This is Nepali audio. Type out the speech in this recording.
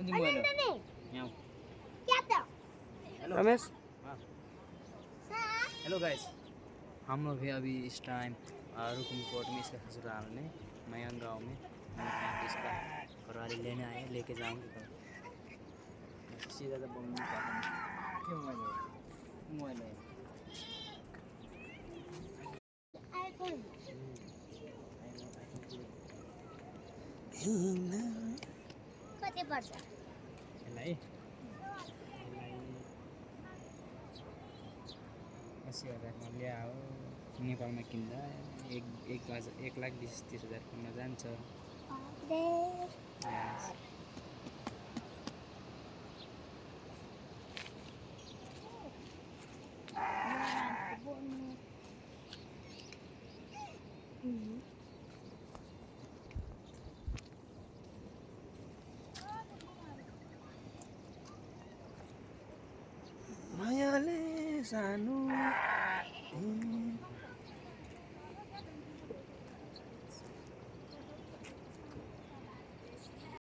anjing gua lo. Nyaw. Hello Ramesh हाँ हेलो गाइस हम लोग हैं अभी इस टाइम रुकनकोट में इसका ससुराल में मयंक गाँव में हम यहाँ पे इसका घरवाली लेने आए हैं, लेके जाएंगे तो सीधा तो बोलने का क्यों मोबाइल है कति पर्छ यसलाई 80,000 ल्याओ नेपालमा किन्दा 1,20,30,000 किन्न जान्छ मायाले सानो